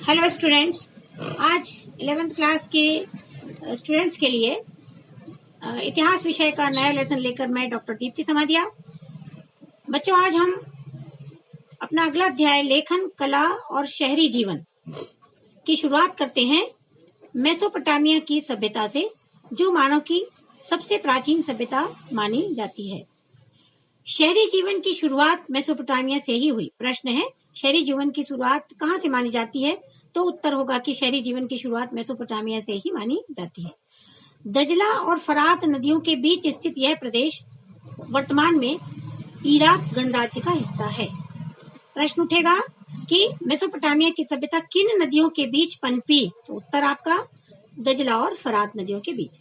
Hello students, आज 11th class के students के लिए इतिहास विषय का नया लेसन लेकर मैं डॉक्टर दीप्ति समाधिया। बच्चों, आज हम अपना अगला अध्याय लेखन कला और शहरी जीवन की शुरुआत करते हैं मेसोपोटामिया की सभ्यता से, जो मानव की सबसे प्राचीन सभ्यता मानी जाती है। शहरी जीवन की शुरुआत मेसोपोटामिया से ही हुई। प्रश्न है, शहरी जीवन की शुरुआत कहाँ से मानी जाती है? तो उत्तर होगा कि शहरी जीवन की शुरुआत मेसोपोटामिया से ही मानी जाती है। दजला और फरात नदियों के बीच स्थित यह प्रदेश वर्तमान में इराक गणराज्य का हिस्सा है। प्रश्न उठेगा कि मेसोपोटामिया की सभ्यता किन नदियों के बीच पनपी? तो उत्तर आपका दजला और फरात नदियों के बीच।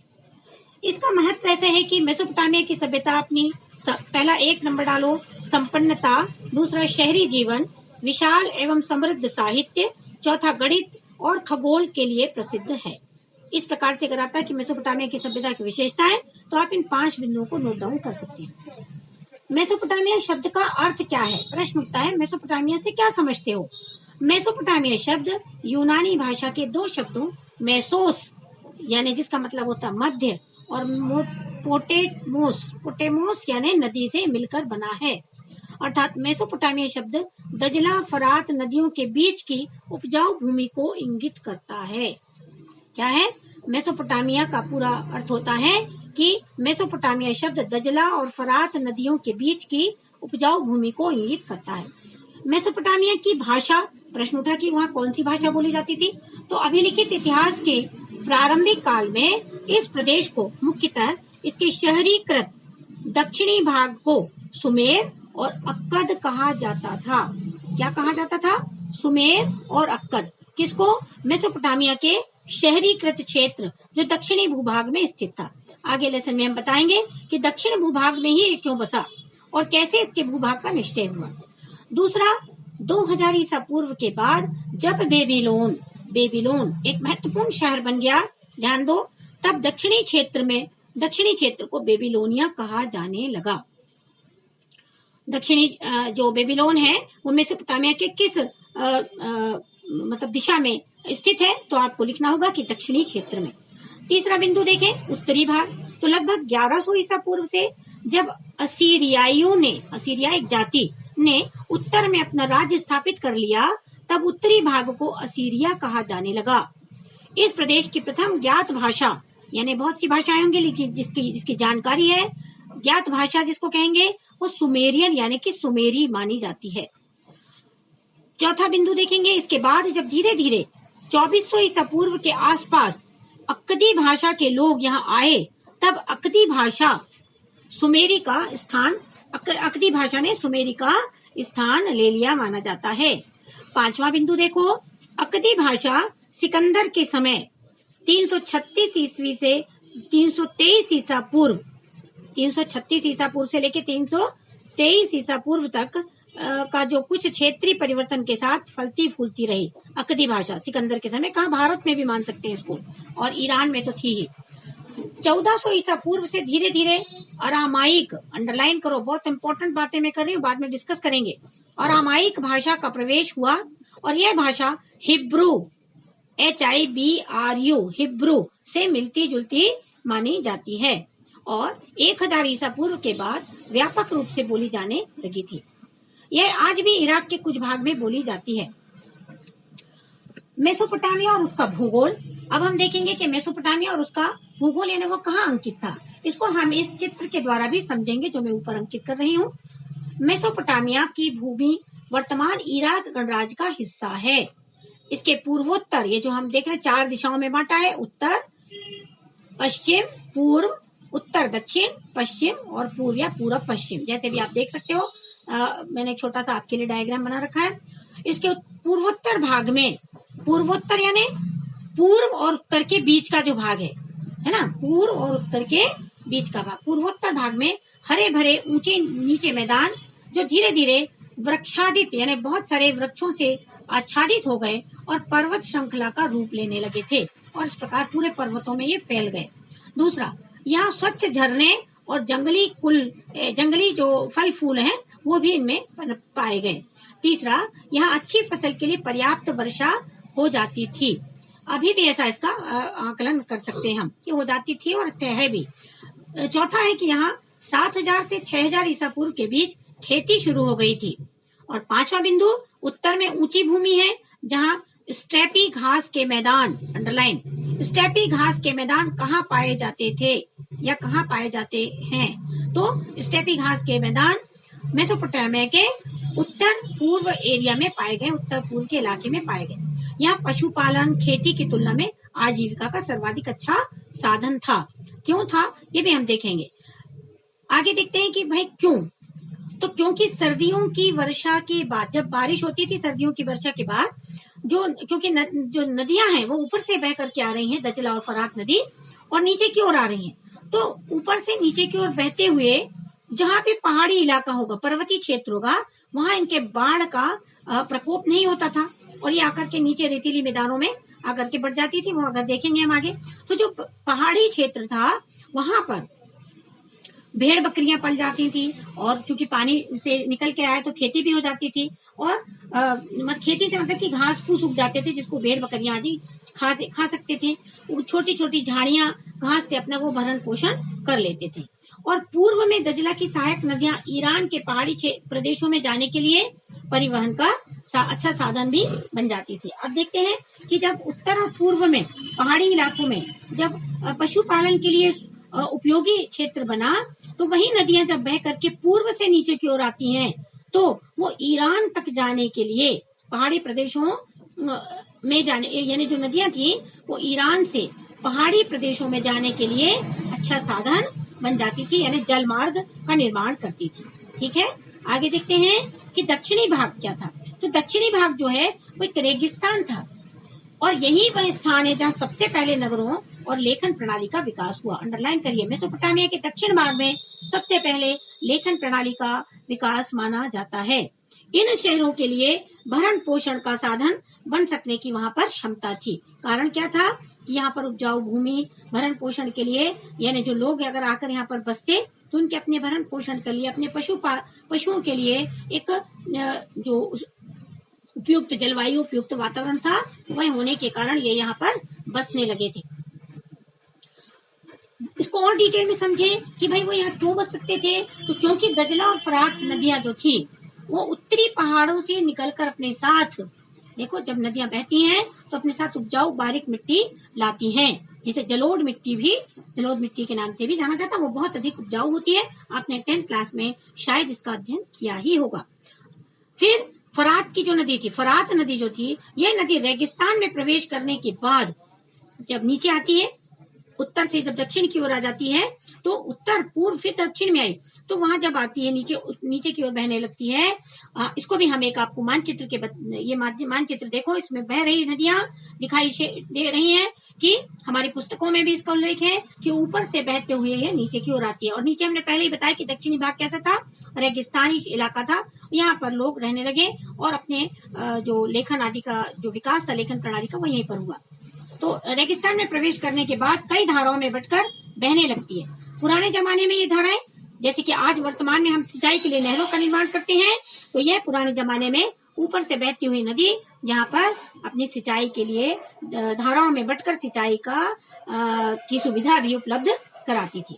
इसका महत्व ऐसे है कि मेसोपोटामिया की सभ्यता अपनी पहला 1 नंबर डालो संपन्नता, दूसरा शहरी जीवन, विशाल एवं समृद्ध साहित्य, चौथा गणित और खगोल के लिए प्रसिद्ध है। इस प्रकार से अगर आता है कि मेसोपोटामिया की सभ्यता की विशेषताएं, तो आप इन 5 बिंदुओं को नोट डाउन कर सकते हैं। मेसोपोटामिया शब्द का अर्थ क्या है? प्रश्न उठता है, मेसोपोटामिया से क्या समझते हो? मेसोपोटामिया शब्द यूनानी भाषा के 2 शब्दों मेसोस यानी जिसका मतलब होता मध्य और पोटेमोस यानी नदी से मिलकर बना है। अर्थात मेसोपोटामिया शब्द दजला फरात नदियों के बीच की उपजाऊ भूमि को इंगित करता है। क्या है? मेसोपोटामिया का पूरा अर्थ होता है कि मेसोपोटामिया शब्द दजला और फरात नदियों के बीच की उपजाऊ भूमि को इंगित करता है। मेसोपोटामिया की भाषा, प्रश्न उठा कि वहाँ कौन सी भाषा बोली जाती थी? तो अभिलिखित इतिहास के प्रारंभिक काल में इस प्रदेश को मुख्यतः इसके शहरीकृत दक्षिणी भाग को सुमेर और अक्कद कहा जाता था। क्या कहा जाता था? सुमेर और अक्कद। किसको? मेसोपोटामिया के शहरीकृत क्षेत्र जो दक्षिणी भूभाग में स्थित था। आगे लेसन में हम बताएंगे कि दक्षिण भूभाग में ही क्यों बसा और कैसे इसके भूभाग का निश्चय हुआ। दूसरा, 2000 ईसा पूर्व के बाद जब बेबीलोन एक महत्वपूर्ण शहर बन गया, ध्यान दो, तब दक्षिणी क्षेत्र को बेबीलोनिया कहा जाने लगा। दक्षिणी जो बेबीलोन है वो मेसोपोटामिया के किस मतलब दिशा में स्थित है? तो आपको लिखना होगा कि दक्षिणी क्षेत्र में। तीसरा बिंदु देखें, उत्तरी भाग। तो लगभग 1100 ईसा पूर्व से जब असीरिया एक जाति ने उत्तर में अपना राज्य स्थापित कर लिया, तब उत्तरी भाग को असीरिया कहा जाने लगा। इस प्रदेश की प्रथम ज्ञात भाषा, यानी बहुत सी भाषाएं होंगी लेकिन जिसकी जानकारी है, ज्ञात भाषा जिसको कहेंगे वो सुमेरियन यानी कि सुमेरी मानी जाती है। चौथा बिंदु देखेंगे, इसके बाद जब धीरे धीरे 2400 ईसा पूर्व के आसपास अक्कदी भाषा के लोग यहाँ आए, तब अक्कदी भाषा ने सुमेरी का स्थान ले लिया माना जाता है। 5वां बिंदु देखो, अक्कदी भाषा सिकंदर के समय 336 ईस्वी से 323 ईसा पूर्व 336 ईसा पूर्व से लेकर 323 ईसा पूर्व तक का जो कुछ क्षेत्रीय परिवर्तन के साथ फलती फूलती रही अक्कदी भाषा सिकंदर के समय। कहा? भारत में भी मान सकते हैं इसको, और ईरान में तो थी ही। 1400 ईसा पूर्व से धीरे धीरे अरामाइक, अंडरलाइन करो, बहुत इंपॉर्टेंट बातें मैं कर रही हूँ, बाद में डिस्कस करेंगे। अरामाइक भाषा का प्रवेश हुआ और यह भाषा हिब्रू हिब्रू से मिलती जुलती मानी जाती है और 1000 ईसा पूर्व के बाद व्यापक रूप से बोली जाने लगी थी। यह आज भी इराक के कुछ भाग में बोली जाती है। मेसोपोटामिया और उसका भूगोल। अब हम देखेंगे कि मेसोपोटामिया और उसका भूगोल यानी वो कहाँ अंकित था। इसको हम इस चित्र के द्वारा भी समझेंगे जो मैं ऊपर अंकित कर रही हूँ। मेसोपोटामिया की भूमि वर्तमान इराक गणराज्य का हिस्सा है। इसके पूर्वोत्तर, ये जो हम देख रहे हैं 4 दिशाओं में बांटा है, उत्तर, पश्चिम, पूर्व, उत्तर दक्षिण, पश्चिम और पूर्व या पूर्व पश्चिम, जैसे भी आप देख सकते हो। मैंने एक छोटा सा आपके लिए डायग्राम बना रखा है। इसके पूर्वोत्तर भाग में, पूर्वोत्तर यानी पूर्व और उत्तर के बीच का जो भाग है ना, पूर्व और उत्तर के बीच का भाग। पूर्वोत्तर भाग में हरे भरे ऊंचे नीचे मैदान जो धीरे धीरे वृक्षादित यानी बहुत सारे वृक्षों से आच्छादित हो गए और पर्वत श्रृंखला का रूप लेने लगे थे और इस प्रकार पूरे पर्वतों में ये फैल गए। दूसरा, यहाँ स्वच्छ झरने और जंगली जो फल फूल हैं वो भी इनमें पाए गए। तीसरा, यहाँ अच्छी फसल के लिए पर्याप्त वर्षा हो जाती थी। अभी भी ऐसा इसका आकलन कर सकते हैं हम कि हो जाती थी और है भी। चौथा है कि यहाँ 7000 से 6000 ईसा पूर्व के बीच खेती शुरू हो गई थी। और पांचवा बिंदु, उत्तर में ऊंची भूमि है जहाँ स्टेपी घास के मैदान, अंडरलाइन, स्टेपी घास के मैदान कहाँ पाए जाते थे या कहाँ पाए जाते हैं? तो स्टेपी घास के मैदान मेसोपोटामिया के उत्तर पूर्व एरिया में पाए गए, उत्तर पूर्व के इलाके में पाए गए। यहाँ पशुपालन खेती की तुलना में आजीविका का सर्वाधिक अच्छा साधन था। क्यों था ये भी हम देखेंगे। आगे देखते हैं कि भाई क्यों। तो क्योंकि सर्दियों की वर्षा के बाद, जब बारिश होती थी सर्दियों की वर्षा के बाद, क्योंकि जो नदियां हैं वो ऊपर से बह करके आ रही हैं, दजला और फरात नदी, और नीचे की ओर आ रही हैं। तो ऊपर से नीचे की ओर बहते हुए जहाँ पे पहाड़ी इलाका होगा, पर्वतीय क्षेत्र होगा, वहां इनके बाढ़ का प्रकोप नहीं होता था और ये आकर के नीचे रेतीली मैदानों में आकर के बढ़ जाती थी। वो अगर देखेंगे हम आगे, तो जो पहाड़ी क्षेत्र था वहां पर भेड़ बकरियां पल जाती थी और चूंकि पानी से निकल के आया तो खेती भी हो जाती थी। और खेती से मतलब कि घास फूस उग जाते थे जिसको भेड़ बकरियां आदि खा सकते थे। छोटी छोटी झाड़ियां घास से अपना वो भरण पोषण कर लेते थे। और पूर्व में दजला की सहायक नदियां ईरान के पहाड़ी प्रदेशों में जाने के लिए परिवहन का अच्छा साधन भी बन जाती थी। अब देखते हैं कि जब उत्तर और पूर्व में पहाड़ी इलाकों में जब पशुपालन के लिए उपयोगी क्षेत्र बना, तो वही नदियां जब बह करके पूर्व से नीचे की ओर आती हैं, तो वो ईरान तक जाने के लिए पहाड़ी प्रदेशों में जाने, यानी जो नदियां थी वो ईरान से पहाड़ी प्रदेशों में जाने के लिए अच्छा साधन बन जाती थी, यानी जल मार्ग का निर्माण करती थी। ठीक है, आगे देखते हैं कि दक्षिणी भाग क्या था। तो दक्षिणी भाग जो है वो एक रेगिस्तान था और यही वह स्थान है जहाँ सबसे पहले नगरों और लेखन प्रणाली का विकास हुआ। अंडरलाइन करिए, मेसोपोटामिया के दक्षिण भाग में सबसे पहले लेखन प्रणाली का विकास माना जाता है। इन शहरों के लिए भरण पोषण का साधन बन सकने की वहां पर क्षमता थी। कारण क्या था कि यहाँ पर उपजाऊ भूमि भरण पोषण के लिए, यानी जो लोग अगर आकर यहाँ पर बसते तो उनके अपने भरण पोषण के लिए, अपने पशुओं के लिए एक जो उपयुक्त जलवायु, उपयुक्त वातावरण था, वह होने के कारण ये यहाँ पर बसने लगे थे। इसको और डिटेल में समझें कि भाई वो यहाँ क्यों बस सकते थे। तो क्योंकि दजला और फरात नदियां जो थी वो उत्तरी पहाड़ों से निकलकर अपने साथ, देखो जब नदियां बहती हैं तो अपने साथ उपजाऊ बारीक मिट्टी लाती हैं, जिसे जलोढ़ मिट्टी भी, जलोढ़ मिट्टी के नाम से भी जाना जाता है। वो बहुत अधिक उपजाऊ होती है। आपने 10th क्लास में शायद इसका अध्ययन किया ही होगा। फिर फरात की जो नदी थी, फरात नदी जो थी, यह नदी रेगिस्तान में प्रवेश करने के बाद जब नीचे आती है, उत्तर से जब दक्षिण की ओर आ जाती है, तो उत्तर पूर्व फिर दक्षिण में आई, तो वहां जब आती है नीचे की ओर बहने लगती है। इसको भी हम एक आपको मानचित्र के ये मानचित्र देखो, इसमें बह रही नदियां दिखाई दे रही हैं कि हमारी पुस्तकों में भी इसका उल्लेख है कि ऊपर से बहते हुए ये नीचे की ओर आती है। और नीचे हमने पहले ही बताया कि दक्षिणी भाग कैसा था, रेगिस्तानी इलाका था। यहाँ पर लोग रहने लगे और अपने जो लेखन आदि का जो विकास था, लेखन प्रणाली का, वो यहीं पर हुआ। तो रेगिस्तान में प्रवेश करने के बाद कई धाराओं में बंटकर बहने लगती है। पुराने जमाने में ये धाराएं, जैसे कि आज वर्तमान में हम सिंचाई के लिए नहरों का निर्माण करते हैं, तो यह पुराने जमाने में ऊपर से बहती हुई नदी जहाँ पर अपनी सिंचाई के लिए धाराओं में बंटकर सिंचाई की सुविधा भी उपलब्ध कराती थी।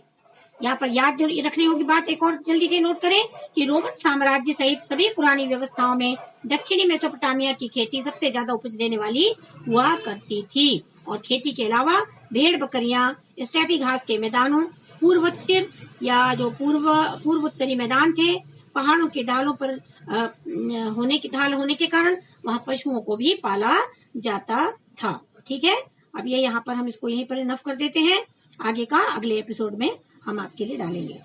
यहाँ पर याद रखने होगी बात, एक और जल्दी से नोट करें कि रोमन साम्राज्य सहित सभी पुरानी व्यवस्थाओं में दक्षिणी मेसोपोटामिया की खेती सबसे ज्यादा उपज देने वाली हुआ करती थी। और खेती के अलावा भेड़ बकरियां, स्टेपी घास के मैदानों, पूर्वोत्तर या जो पूर्वोत्तरी मैदान थे, पहाड़ों के ढालों पर ढाल होने के कारण वहां पशुओं को भी पाला जाता था। ठीक है, अब ये यहाँ पर हम इसको यहीं पर इनफ कर देते हैं। आगे का अगले एपिसोड में हम आपके लिए डालेंगे।